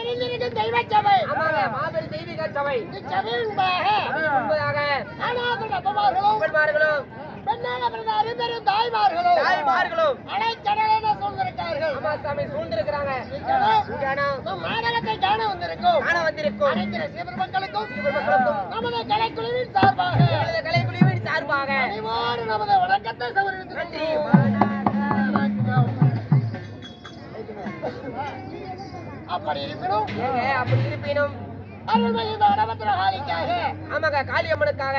தெய்வ சபை. ஆமாங்க, மாபெரும் தெய்வீக சபை. முன்பதாக பெண்மார்களும் பெண்ணாக பிறந்த அரும்பெரும் தாய்மார்களும் அனைத்தடலென சூழ்ந்திருக்கிறார்கள். ஆமா சாமி, சூழ்ந்திருக்கிறாங்க. நாடகத்தை காண வந்திருக்கும் அனைத்து சிவபெரும் மக்களுக்கும் நமது கலைக்குழுவின் சார்பாக அனைவரு நமது வணக்கத்தை சமர்ப்பிக்கிறோம். அப்படி இருப்பினும் அருள்மிகு நவக்கிரகாளிக்காக, ஆமாங்க, காளியம்மனுக்காக,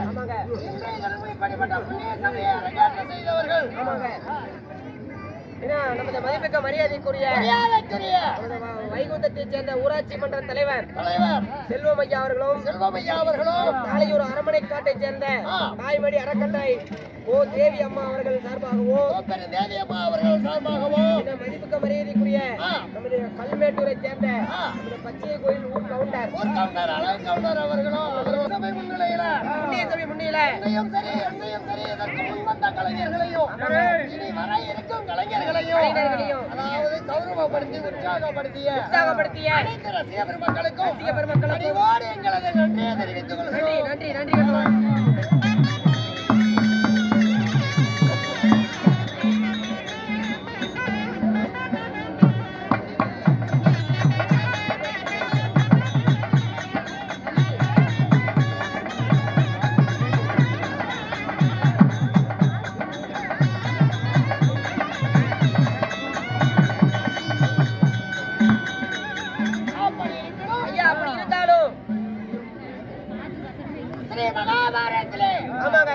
ஆமாங்க, இப்படிப்பட்ட புண்ணிய சபையை அரங்கேற்றம் செய்தவர்கள். ஆமாங்க, நமது மதிப்புக்க மரியாதைக்குரிய வைகுந்தத்தைச் சேர்ந்த ஊராட்சி மன்ற தலைவர் செல்வம் ஐயா அவர்களும் தாளையூர் அரமனை காட்டை சேர்ந்த தாய்மடி அறக்கட்டளை ஓ தேவி அம்மா அவர்கள் சார்பாகவோ மதிப்புக்க மரியாதைக்குரிய நமது கல்மேட்டூரை சேர்ந்த நமது பச்சை கோயில் ஊர் கவுண்டர் அவர்களும் முன்னிலை கலைஞர்களையும் இனி வர இருக்கும் கலைஞர்களையும் அதாவது கௌரவப்படுத்தி உற்சாகப்படுத்திய அனைத்து ரசிக பெருமக்களுக்கும் எங்களது நன்றியை தெரிவித்துக் கொள்கிறோம். நன்றி.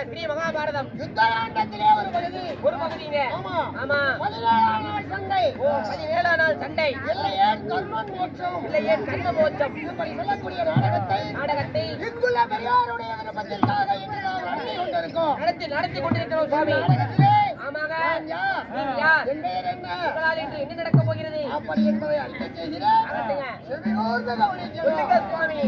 ஸ்ரீ மகாபாரதம் யுத்தகாண்டத்திலே ஒரு பகுதிங்க. ஆமா, 17ஆம் நாள் சண்டை. 17ஆம் நாள் சண்டை. இல்லையே கர்ம மோட்சம் இப்படி சொல்லக்கூடிய நாடகத்தை இங்குள்ள பெரியாருடைய விருப்பத்திற்காக இன்று நாம் நடத்தி கொண்டிருக்கிறோம் சுவாமி. ஆமாங்க, என்ன நடக்க போகிறது அப்படி என்பதை அறிக்கை செய்கிறேன். சுவாமி.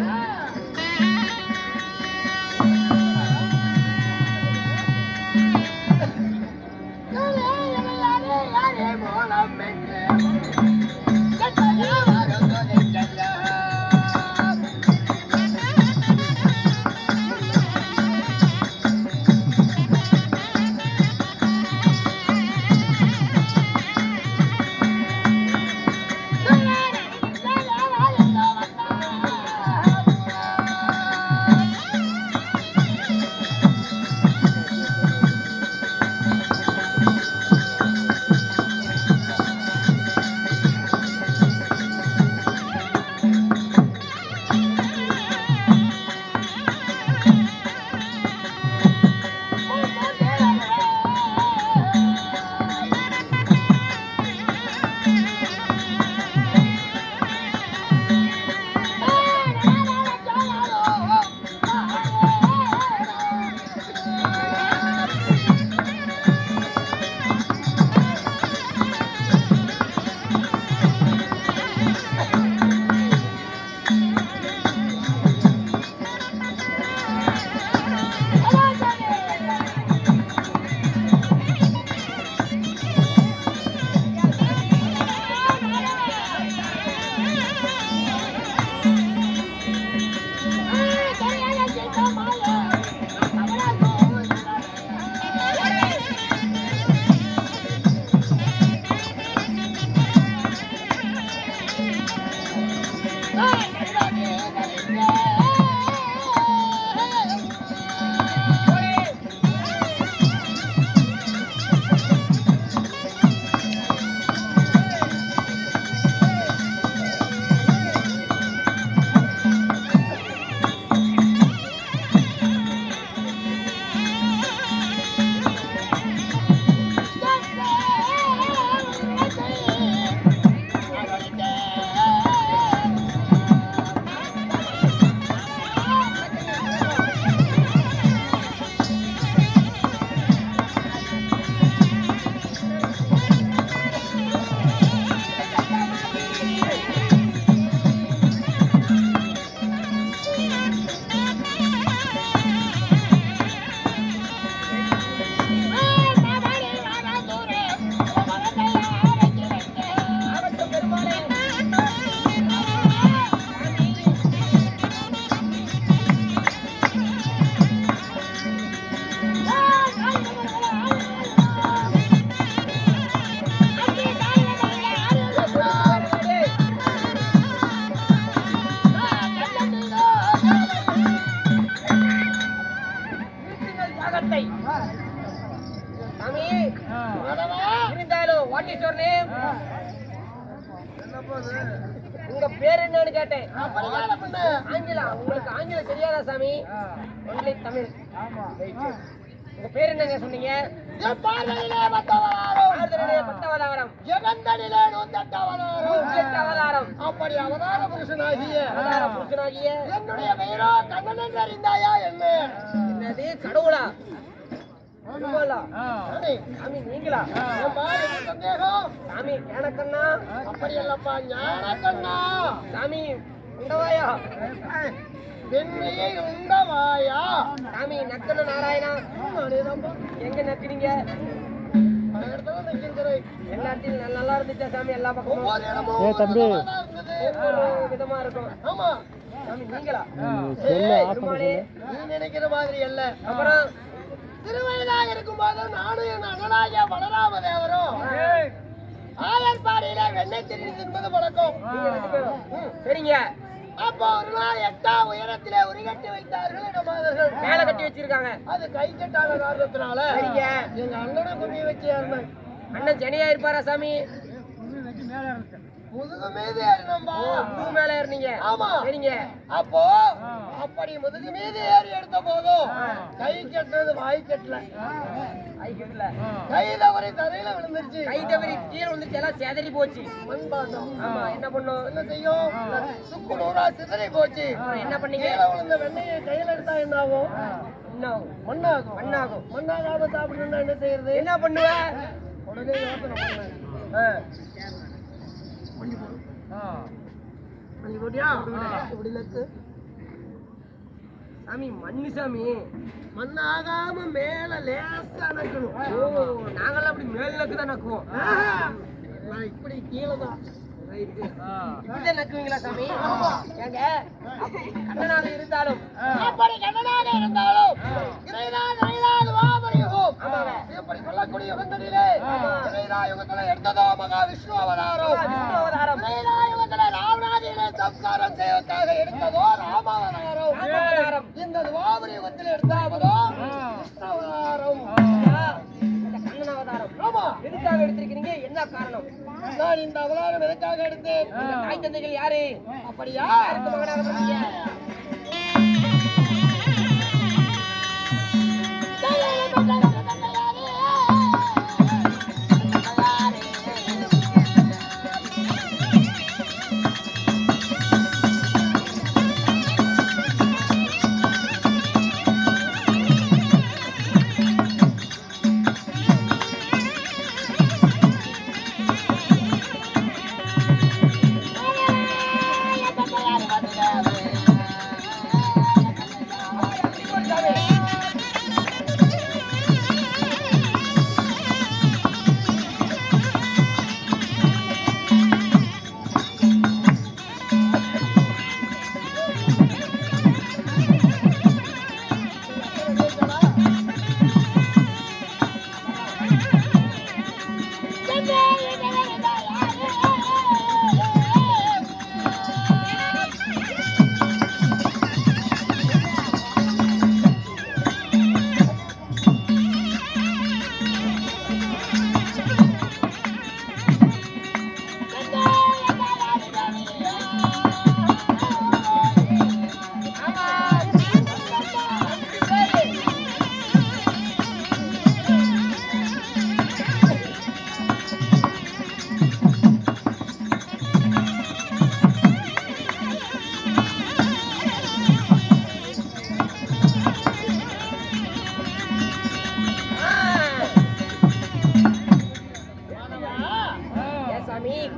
உங்க பேர் என்னன்னு கேட்டேன். பரிகார பண்ண ஆங்கிலா? உங்களுக்கு ஆங்கிலம் தெரியாதா சாமி? ஒன்லி தமிழ். உங்க பேர் என்னங்க சொன்னீங்க? பார்வதியிலே பத்தவதாரம். ஆறுதலிலே பத்தவதாரம். ஜெகந்தனிலே 108 அவதாரம். அப்படி அவதார புருஷனாகிய அவதார புருஷனாகிய என்னுடைய பெயரோ கண்ணன் என்று அறிந்தாயா என்ன? என்னது கடவுளா? கடவுளா? சாமி, சாமி நீங்களா? ஏம்பா, என்ன சந்தேகம்? சாமி ஞானக்கண்ணா? அப்படி அல்லப்பா, ஞானக்கண்ணா. சாமி உண்டவாயா? வெண்மையை உண்டவாயா? சாமி நக்கண்ண நாராயணா? அதேதான்பா. எங்க நக்கினீங்க? பல இடத்துல நிற்கின்றேன். எல்லா இடத்துலயும் நல்லா இருந்துச்சா சாமி? எல்லா பக்கமும் ஒவ்வொரு இடமும் ஒவ்வொருவரா இருந்தது. ஒவ்வொரு விதமா இருக்கும். ஆமா. சாமி நீங்களா? ஏய், பெருமாளே. நீ நினைக்கிற மாதிரி அல்ல. அப்புறம் திருவயதாக இருக்கும்போது நானும் என் அண்ணனாகிய பலராம தேவரும் ஆயர்பாடியில வெண்ணெய் திருடி தின்பது பழக்கம். நீங்க 2 பேரும். சரிங்க. அப்போ ஒரு நாள் 8ஆம் உயரத்திலே உருகட்டி வைத்தார்கள் இடமாதர்கள். மேல கட்டி வச்சிருக்காங்க. அது கை கட்டாத காரணத்தினால சரிங்க. எங்க அண்ணனை கும்மி வச்சு ஏறினேன். அண்ணன் ஜனியா இருப்பாரா சாமி? முதுகு மீது ஏறினம்பா. பூ மேல ஏறினீங்க. ஆமா. சரிங்க. அப்போ அப்படி முதுகு மீது ஏறி எடுத்த போதும் கை கட்டுறது வாய் கட்டல. ஐக்கியத்துல கை தவறி தரையில விழுந்துருச்சு. கை தவறி கீழே வந்துச்சு. எல்லாம் செதறி போச்சு. மண்பாண்டம். ஆமா. என்ன பண்ணும்? என்ன செய்யும்? சுக்கு நூறா சிதறி போச்சு. என்ன பண்ணீங்க? கீழே விழுந்த வெண்ணெயை கையில எடுத்தா என்ன ஆகும்? என்னாகும்? மண்ணாகும். மண்ணாகும். மண்ணாகாம சாப்பிடணும்னா என்ன செய்யறது? என்ன பண்ணுவ? உடனே யோசனை பண்ணேன். மண்டி போட்டியா? இப்படி நக்கு. சாமி மண்ணு சாமி. மண்ணாகாம மேல லேசா நக்கணும். ஓ, நாங்கெல்லாம் அப்படி மேல் நக்கு தான் நக்குவோம். நான் இப்படி கீழே தான். இப்படிதான் நக்குவீங்களா சாமி? ஏங்க கண்ணனாக இருந்தாலும் அப்படி கண்ணனாக இருந்தாலும் இறைதான் அழியாது வாபரியுகம். ஆமாங்க. இப்படி சொல்லக்கூடிய யுகத்திலே இறைதா யுகத்துல எடுத்ததோ மகா விஷ்ணு அவதாரம். விஷ்ணு அவதாரம். இறைதா யுகத்துல ராவணாதியிலே சம்ஸ்காரம் செய்வதற்காக எடுத்ததோ ராமாவதாரம். ராமாவதாரம். இந்த துவாபர யுகத்தில் எடுத்தாவதோ விஷ்ணு அவதாரம். இந்த கண்ணன் அவதாரம் ஆமா. எதுக்காக எடுத்திருக்கிறீங்க? என்ன காரணம்? நான் இந்த அவதாரம் எதற்காக எடுத்தேன்? உங்க தாய் தந்தைகள் யாரு? அப்படியா? யாருக்கு மகனாக பிறந்தீங்க?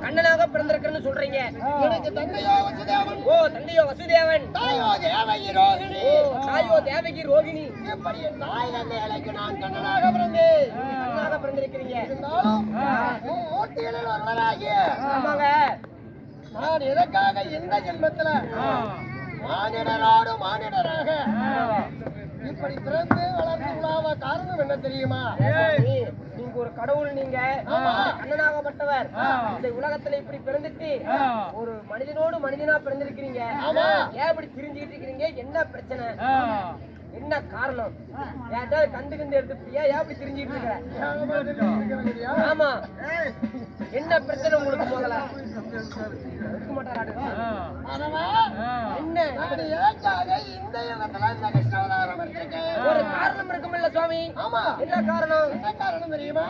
கண்ணனாக பிறந்திருக்கிறன்னு சொல்றீங்க. எனக்கு தந்தையோ வசுதேவன். ஓ, தந்தையோ வசுதேவன். தாயோ தேவகி ரோகிணி. ஓ, தாயோ தேவகி ரோகிணி. எப்படி என் தாய் தந்தைகளுக்கு நான் கண்ணனாக பிறந்தேன். கண்ணனாக பிறந்திருக்கிறீங்க. இருந்தாலும் மூர்த்திகளில் ஒருவராகிய ஆமாங்க. நான் எதற்காக இந்த ஜென்மத்துல மானிடரோடு மானிடராக இப்படி பிறந்து வளர்ந்து உலாவ காரணம் என்ன தெரியுமா? நீங்க ஒரு கடவுள். நீங்க கண்ணனாகப்பட்டவர். இந்த உலகத்துல இப்படி பிறந்துட்டு ஒரு மனிதனோடு மனிதனா பிறந்திருக்கிறீங்க. ஏன் இப்படி பிரிஞ்சுக்கிட்டு இருக்கிறீங்க? என்ன பிரச்சனை? என்ன காரணம்? ஏதாவது கண்டு எடுத்துட்டியா? ஏன் அப்படி திரிஞ்சிட்டு இருக்க? ஆமா, என்ன பிரச்சனை உங்களுக்கு? முதல்ல இருக்க மாட்டாரு. என்ன ஒரு காரணம் இருக்குமில்ல சுவாமி? ஆமா, என்ன காரணம்? என்ன காரணம் தெரியுமா?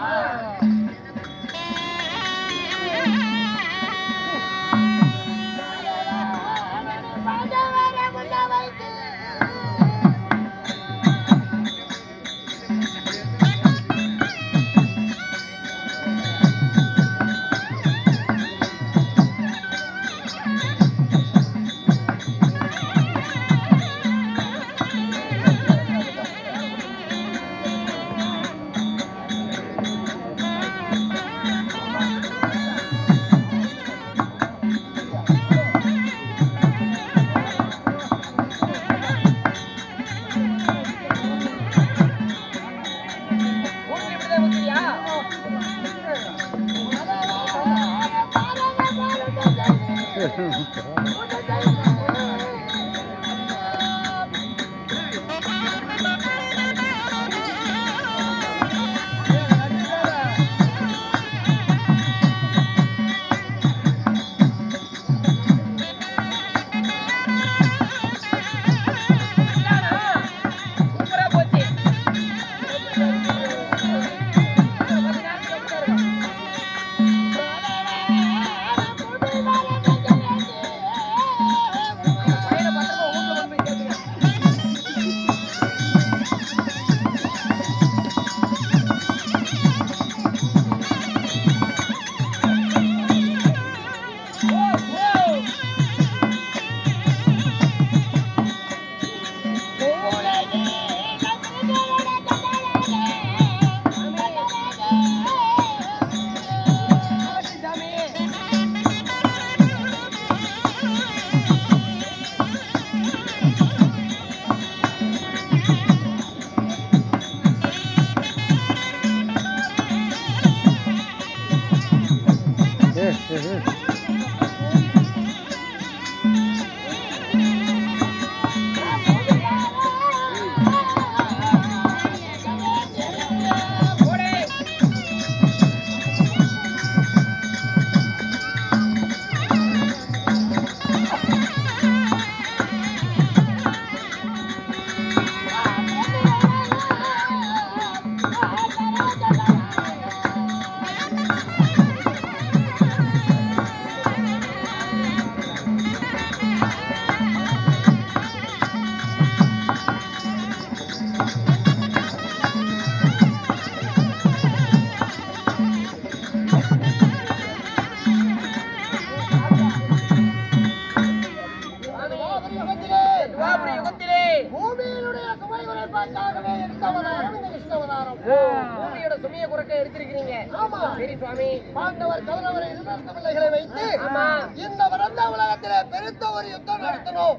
பூமியோட சுமையை குறைக்க எடுத்திருக்கிறீங்க. ஆமா சரி சுவாமி. பாண்டவர் கௌரவர் இருந்த பிள்ளைகளை வைத்து ஆமா இந்த வறண்ட உலகத்திலே பெருத்த ஒரு யுத்தம் நடத்தணும்.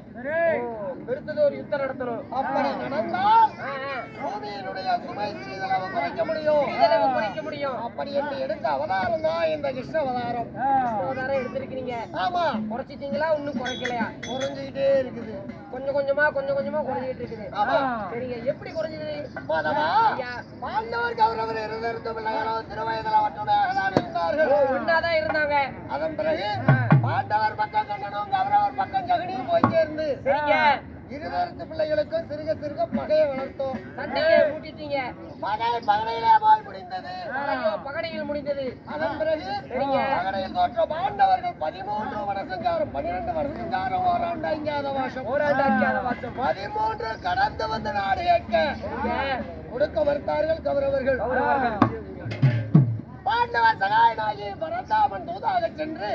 பெருத்தது ஒரு யுத்தம் நடத்தணும். அப்படி நடந்தால் பூமியினுடைய சுமை சிறிதளவு குறைக்க முடியும். சிறிதளவு குறைக்க முடியும். அப்படி என்று எடுத்த அவதாரம் தான் இந்த கிருஷ்ண அவதாரம். கிருஷ்ண அவதாரம் எடுத்திருக்கிறீங்க. ஆமா. குறைச்சிட்டீங்களா? இன்னும் குறைக்கலையா? குறைஞ்சிக்கிட்டே இருக்குது. கொஞ்சம் கொஞ்சமா குறைஞ்சிட்டு இருக்குது. சரிங்க, எப்படி குறைஞ்சது? பாண்டவர் கௌரவர் இருந்த பிள்ளைகளோ திருவயதில் ஒன்னாதான் இருந்தாங்க. அதன் பிறகு பாண்டவர் பக்கம் கண்ணனும் கௌரவர் பக்கம் ஜெகனியும் போய் சேர்ந்து இருவரத்து பிள்ளைகளுக்கும் சிறுக சிறுக பகையை வளர்த்தோம். சண்டையை மூட்டிட்டீங்க. பகடையிலே போய் முடிந்தது. பகடையில் முடிந்தது. அதன் பிறகு பகடையில் தோற்ற பாண்டவர்கள் 13 வருஷங்காரம் 12 வருஷங்காரம் ஓராண்டு அஞ்சாத வாசம் 13 கடந்து வந்து நாடு கேட்க கொடுக்க மறுத்தார்கள் கௌரவர்கள். பாண்டவர் சகாயனாகி பரந்தாமன் தூதாக சென்று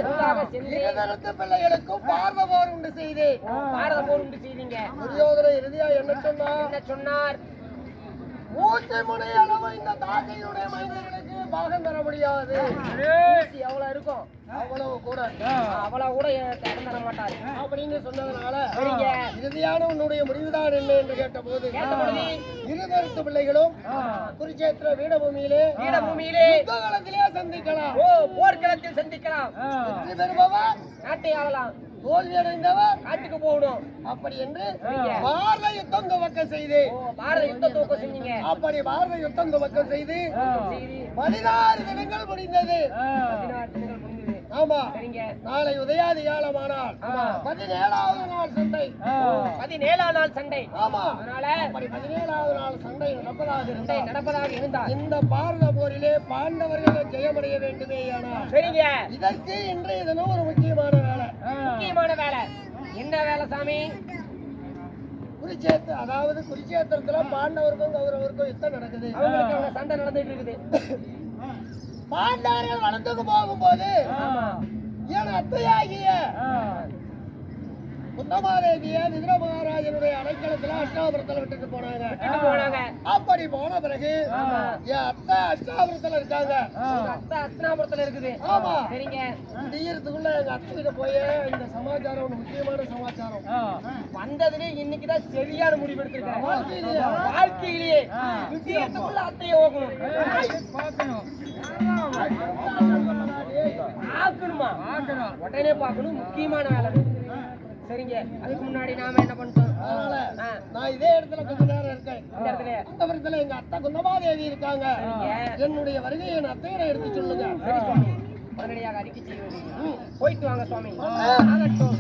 இருவரத்து பிள்ளைகளுக்கும் பாரத போர் உண்டு செய்தீங்க. துரியோதன இறுதியா என்ன சொன்னார்? ஊசி முனை அளவு இந்த தாசையுடைய மைந்தர்களுக்கு பாகம் தர முடியாது. எவ்வளவு இருக்கும் அவ்வளவு கூட தர மாட்டாரு அப்படின்னு சொன்னதுனால இறுதியான உன்னுடைய முடிவுதான் என்ன என்று கேட்ட போது இருவரத்து பிள்ளைகளும் குருச்சேத்திர வீடபூமியிலே யுத்தகளத்திலே சந்திக்கலாம். போர்க்களத்தில் சந்திக்கலாம். வெற்றி பெறுபவர் நாட்டை ஆளலாம். தோல்வி அடைந்தவர் காட்டுக்கு போகணும் அப்படி என்று சரிங்க. பாரத யுத்தம் துவக்கம் செய்து பாரத யுத்த துவக்கம் செஞ்சீங்க அப்படி பாரத யுத்தம் துவக்கம் செய்து சரி 16 தினங்கள் முடிந்தது 16 தினங்கள் முடிந்தது ஆமா சரிங்க நாளை உதயாதி காலமானால் 17வது நாள் சண்டை 17ஆம் நாள் சண்டை ஆமா அதனால அப்படி 17வது நாள் சண்டை நடப்பதாக சண்டை இருந்தால் நடப்பதாக இருந்தால் இந்த பாரத போரிலே பாண்டவர்கள் ஜெயமடைய வேண்டுமே ஆனால் சரிங்க இதற்கு இன்றைய தினம் ஒரு முக்கியமான வேலை முக்கியமான வேலை என்ன வேலை சாமி குருச்சேத்திர அதாவது குருச்சேத்திரத்துல பாண்டவருக்கும் கௌரவருக்கும் யுத்தம் நடக்குது அவங்களுக்கு அங்க சண்டை நடந்துட்டு இருக்குது பாண்டவர்கள் வளர்த்துக்கு போகும்போது என் அத்தையாகிய முத்தமாதேவிய விதுர மகாராஜனுடைய அடைக்கலத்துல அஷ்டாபுரத்துல விட்டுட்டு போனாங்க போனாங்க அப்படி போன பிறகு என் அத்தை அஷ்டாபுரத்துல இருக்காங்க உங்க அத்தை அஸ்தினாபுரத்துல இருக்குது ஆமா சரிங்க தீரத்துக்குள்ள எங்க அத்தைகிட்ட போய் இந்த சமாச்சாரம் ஒரு முக்கியமான சமாச்சாரம் வந்ததுல இன்னைக்குதான் சரியான முடிவு எடுத்திருக்காங்க வாழ்க்கையிலேயே. வாழ்க்கையிலேயே விஷயத்துக்குள்ள அத்தையை ஓக்கணும் பார்க்கணுமா உடனே பார்க்கணும் முக்கியமான வேலை அது. சரிங்க அதுக்கு முன்னாடி நாம என்ன பண்ணிட்டோம் அதனால நான் இதே இடத்துல கொஞ்ச நேரம் இருக்கேன் இந்த இடத்துல அந்தபுரத்துல எங்க அத்தை குந்தமாதேவி இருக்காங்க சரிங்க. என்னுடைய வருகை என் அத்தையிடம் எடுத்து சொல்லுங்க சரி சுவாமி உடனடியாக அறிக்கை செய்ய வேண்டியது. போயிட்டு வாங்க சுவாமி ஆகட்டும்